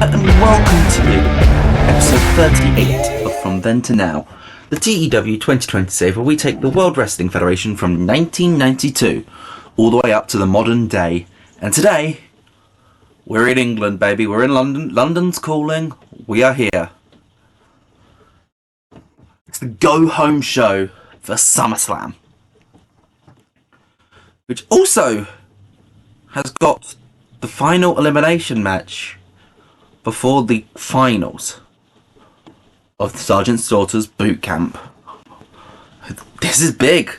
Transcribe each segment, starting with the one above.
and welcome to episode 38 of From Then to Now, the TEW 2020 save where we take the World Wrestling Federation from 1992 all the way up to the modern day. And today, we're in England, baby. We're in London. London's calling. We are here. It's the go-home show for SummerSlam, which also has got the final elimination match before the finals of the Sergeant's Daughter's boot camp. This is big.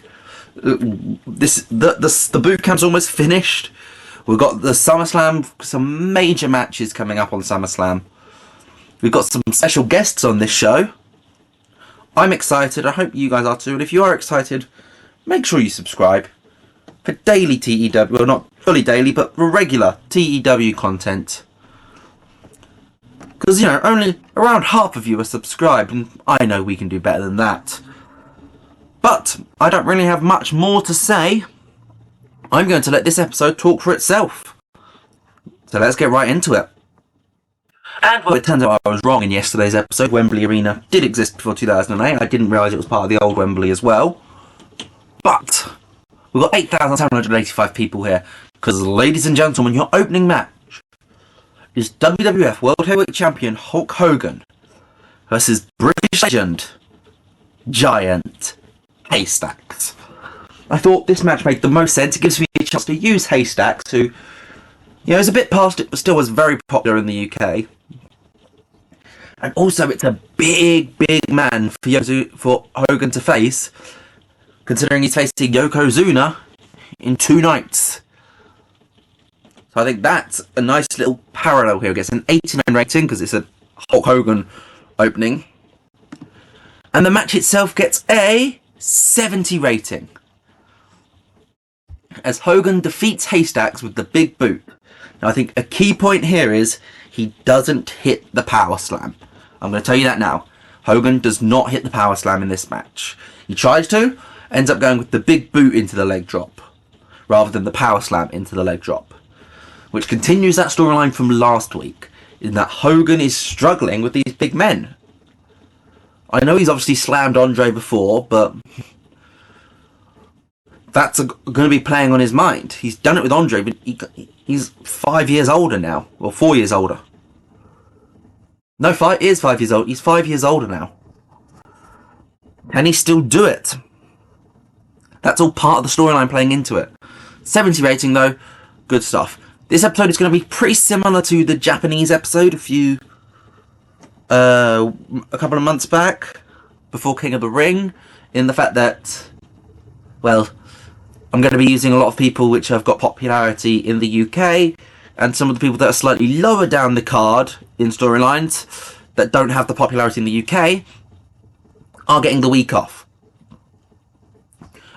The boot camp's almost finished. We've got the SummerSlam, some major matches coming up on SummerSlam. We've got some special guests on this show. I'm excited. I hope you guys are too. And if you are excited, make sure you subscribe for daily TEW, well, not fully daily, but regular TEW content. Because, you know, only around half of you are subscribed, and I know we can do better than that. But I don't really have much more to say. I'm going to let this episode talk for itself. So let's get right into it. And well, it turns out I was wrong in yesterday's episode. Wembley Arena did exist before 2008. I didn't realise it was part of the old Wembley as well. But we've got 8,785 people here. Because, ladies and gentlemen, your opening match is WWF World Heavyweight Champion Hulk Hogan versus British legend Giant Haystacks. I thought this match made the most sense. It gives me a chance to use Haystacks, who, you know, is a bit past it, but still was very popular in the UK. And also, it's a big man for Hogan to face, considering he's facing Yokozuna in 2 nights. So I think that's a nice little parallel here. It gets an 89 rating because it's a Hulk Hogan opening. And the match itself gets a 70 rating, as Hogan defeats Haystacks with the big boot. Now I think a key point here is he doesn't hit the power slam. I'm going to tell you that now. Hogan does not hit the power slam in this match. He tries to, ends up going with the big boot into the leg drop, rather than the power slam into the leg drop. Which continues that storyline from last week, in that Hogan is struggling with these big men. I know he's obviously slammed Andre before, but that's going to be playing on his mind. He's done it with Andre, but he's 5 years older now. Well, 4 years older. No, 5 years old. He's 5 years older now. Can he still do it? That's all part of the storyline playing into it. 70 rating though, good stuff. This episode is going to be pretty similar to the Japanese episode a couple of months back, before King of the Ring, in the fact that, well, I'm going to be using a lot of people which have got popularity in the UK, and some of the people that are slightly lower down the card in storylines that don't have the popularity in the UK are getting the week off.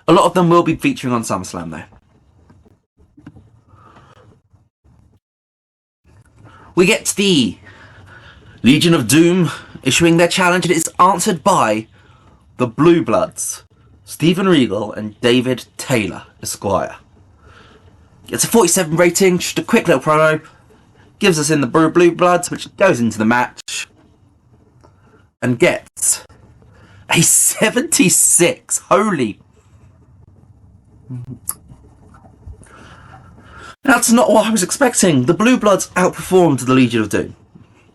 A lot of them will be featuring on SummerSlam though. We get the Legion of Doom issuing their challenge, and it's answered by the Blue Bloods, Steven Regal and David Taylor, Esquire. It's a 47 rating, just a quick little promo, gives us in the Blue Bloods, which goes into the match, and gets a 76. Holy... That's not what I was expecting. The Blue Bloods outperformed the Legion of Doom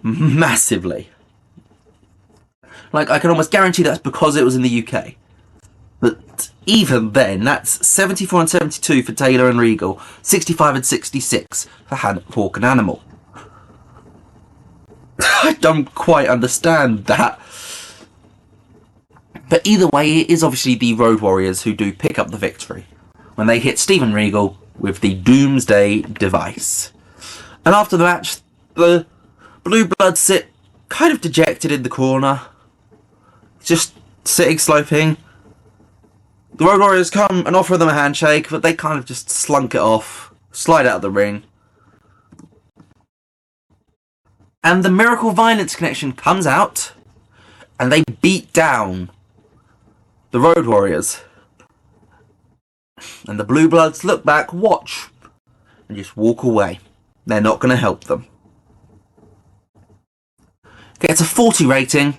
massively. Like, I can almost guarantee that's because it was in the UK. But even then, that's 74 and 72 for Taylor and Regal, 65 and 66 for Hawk and Animal. I don't quite understand that. But either way, it is obviously the Road Warriors who do pick up the victory when they hit Steven Regal with the Doomsday device. And after the match, the Blue Bloods sit kind of dejected in the corner, just sitting sloping. The Road Warriors come and offer them a handshake, but they kind of just slunk it off, slide out of the ring. And the Miracle Violence Connection comes out, and they beat down the Road Warriors. And the Blue Bloods look back, watch, and just walk away. They're not going to help them. Gets a 40 rating.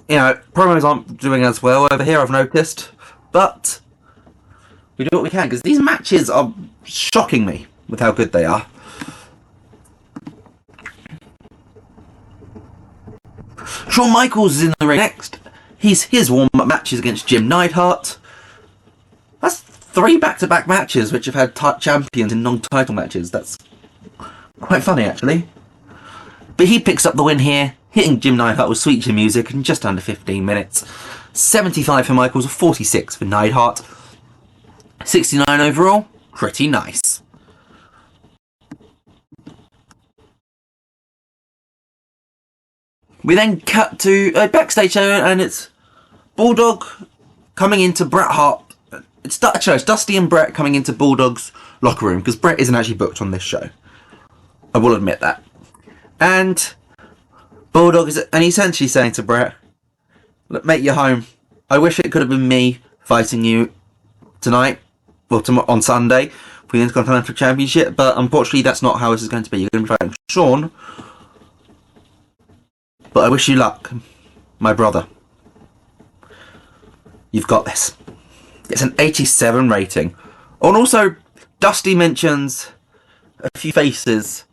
You know, promos aren't doing as well over here, I've noticed. But we do what we can, because these matches are shocking me with how good they are. Shawn Michaels is in the ring next. His warm-up matches against Jim Neidhart. That's 3 back-to-back matches which have had champions in non-title matches. That's quite funny, actually. But he picks up the win here, hitting Jim Neidhart with sweet chin music in just under 15 minutes. 75 for Michaels, 46 for Neidhart. 69 overall, pretty nice. We then cut to a backstage area, and it's Bulldog coming into Bret Hart. It's Dusty and Bret coming into Bulldog's locker room, because Bret isn't actually booked on this show. I will admit that. And Bulldog is essentially saying to Bret, "Look, mate, you're home. I wish it could have been me fighting you tonight, well, on Sunday, for the Intercontinental Championship, but unfortunately that's not how this is going to be. You're going to be fighting Shawn. But I wish you luck, my brother. You've got this." It's an 87 rating. Oh, and also, Dusty mentions a few faces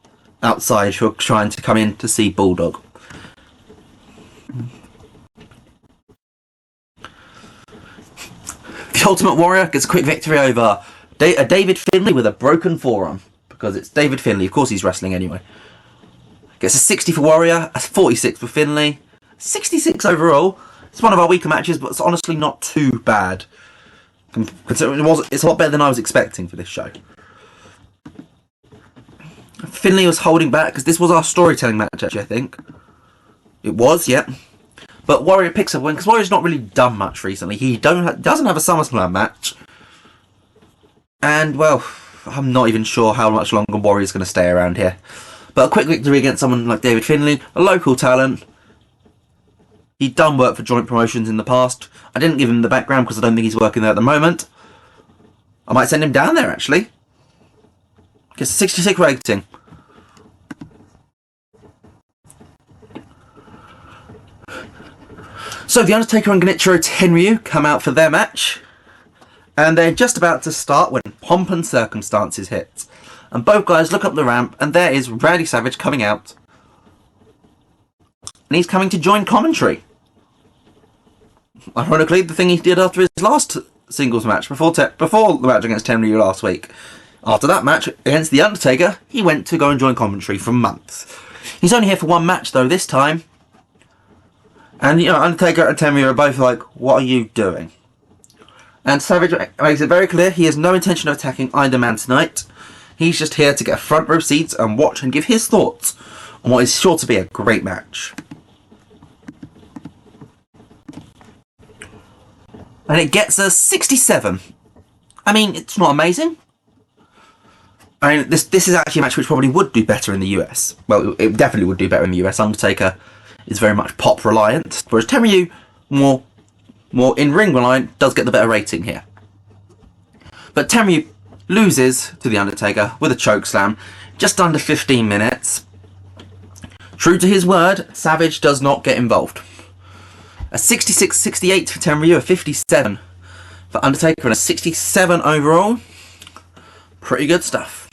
outside who are trying to come in to see Bulldog. The Ultimate Warrior gets a quick victory over David Finlay with a broken forearm. Because it's David Finlay, of course he's wrestling anyway. Gets a 60 for Warrior, a 46 for Finlay. 66 overall. It's one of our weaker matches, but it's honestly not too bad. Considering it's a lot better than I was expecting for this show. Finlay was holding back because this was our storytelling match, actually, I think. It was, yeah. But Warrior picks up a win because Warrior's not really done much recently. He doesn't have a SummerSlam match. And, well, I'm not even sure how much longer Warrior's going to stay around here. But a quick victory against someone like David Finlay, a local talent. He'd done work for joint promotions in the past. I didn't give him the background because I don't think he's working there at the moment. I might send him down there, actually. Gets a 66 rating. So The Undertaker and Genichiro Tenryu come out for their match. And they're just about to start when Pomp and Circumstances hits. And both guys look up the ramp, and there is Randy Savage coming out. And he's coming to join commentary. Ironically, the thing he did after his last singles match, before the match against Tenryu last week. After that match against The Undertaker, he went to go and join commentary for months. He's only here for one match, though, this time. And, you know, Undertaker and Tenryu are both like, "What are you doing?" And Savage makes it very clear he has no intention of attacking either man tonight. He's just here to get a front row seat and watch and give his thoughts on what is sure to be a great match. And it gets a 67. I mean, it's not amazing. I mean, this is actually a match which probably would do better in the US. Well, it definitely would do better in the US. Undertaker is very much pop reliant, whereas Tenryu, more in-ring reliant, does get the better rating here. But Tenryu loses to The Undertaker with a chokeslam, just under 15 minutes. True to his word, Savage does not get involved. A 66-68 for Tenryu, a 57 for Undertaker, and a 67 overall. Pretty good stuff.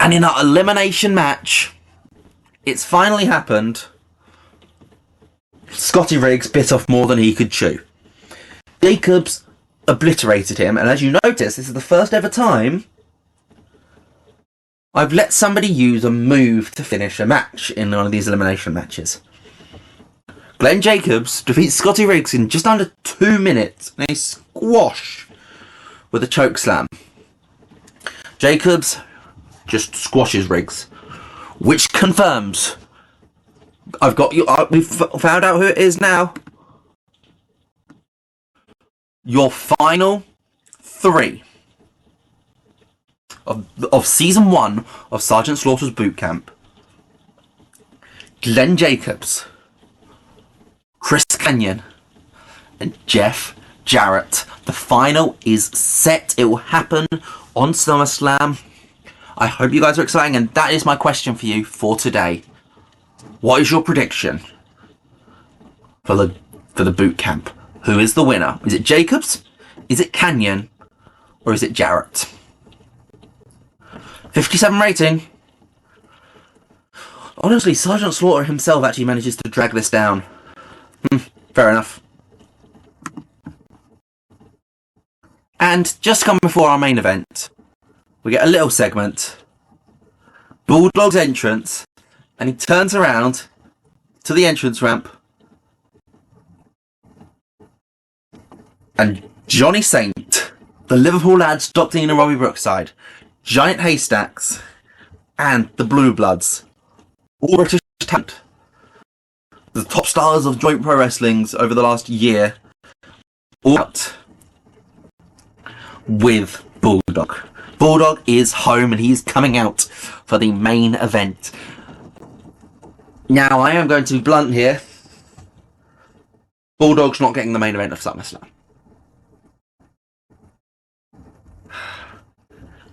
And in our elimination match, it's finally happened. Scotty Riggs bit off more than he could chew. Jacobs obliterated him, and as you notice, this is the first ever time I've let somebody use a move to finish a match in one of these elimination matches. Glenn Jacobs defeats Scotty Riggs in just under 2 minutes in a squash with a chokeslam. Jacobs just squashes Riggs, which confirms I've got you. We've found out who it is now. Your final 3 of season 1 of Sergeant Slaughter's Boot Camp. Glenn Jacobs, Chris Kanyon, and Jeff Jarrett. The final is set. It will happen on SummerSlam. I hope you guys are exciting, and that is my question for you for today. What is your prediction for the boot camp? Who is the winner? Is it Jacobs? Is it Canyon? Or is it Jarrett? 57 rating. Honestly, Sergeant Slaughter himself actually manages to drag this down. Fair enough. And just come before our main event, we get a little segment. Bulldog's entrance, and he turns around to the entrance ramp, and Johnny Saint, the Liverpool lads, Dr. Ian and Robbie Brookside, Giant Haystacks, and the Blue Bloods, all British talent, the top stars of joint pro wrestlings over the last year, all out with Bulldog. Bulldog is home and he's coming out for the main event. Now, I am going to be blunt here. Bulldog's not getting the main event of SummerSlam.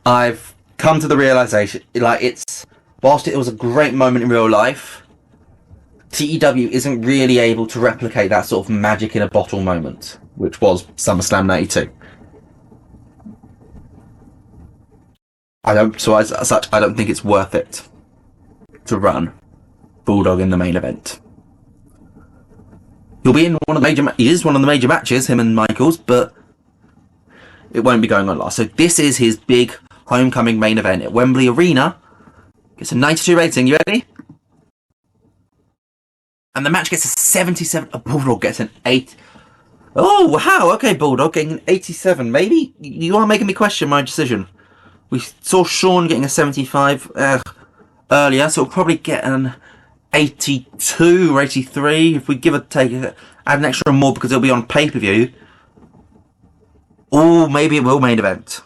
I've come to the realization, whilst it was a great moment in real life, TEW isn't really able to replicate that sort of magic in a bottle moment, which was SummerSlam 92. As such, I don't think it's worth it to run Bulldog in the main event. He'll be in he is one of the major matches, him and Michaels, but it won't be going on last. So this is his big homecoming main event at Wembley Arena. Gets a 92 rating, you ready? And the match gets a 77. Bulldog gets an 8. Oh, wow, okay, Bulldog getting an 87. Maybe you are making me question my decision. We saw Shawn getting a 75 earlier, so we'll probably get an 82 or 83 if we give it add an extra more because it'll be on pay-per-view. Or maybe it will main event.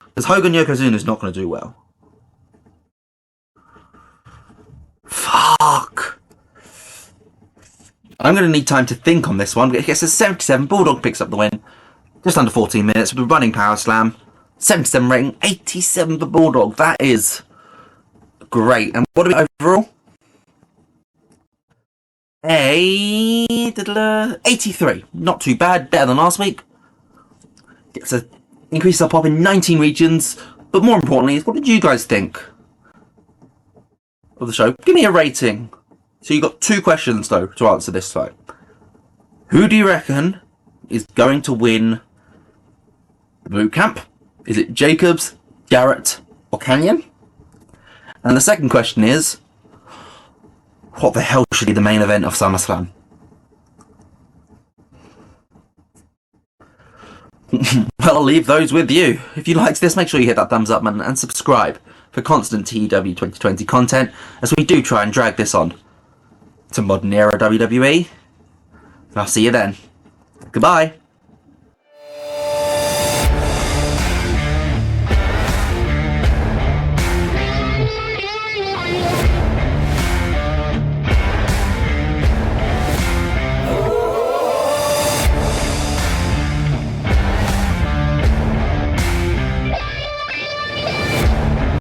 Because Hogan Yokozuna is not going to do well. Fuck. I'm going to need time to think on this one. It gets a 77. Bulldog picks up the win. Just under 14 minutes with a running power slam. 77 rating, 87 for Bulldog. That is great. And what do we get overall? 83. Not too bad. Better than last week. Gets a increase our pop in 19 regions. But more importantly, what did you guys think of the show? Give me a rating. So you got 2 questions though to answer this fight. Who do you reckon is going to win the boot camp? Is it Jacobs, Jarrett, or Canyon? And the second question is, what the hell should be the main event of SummerSlam? Well, I'll leave those with you. If you liked this, make sure you hit that thumbs up button and subscribe for constant TEW 2020 content as we do try and drag this on to modern era WWE. And I'll see you then. Goodbye.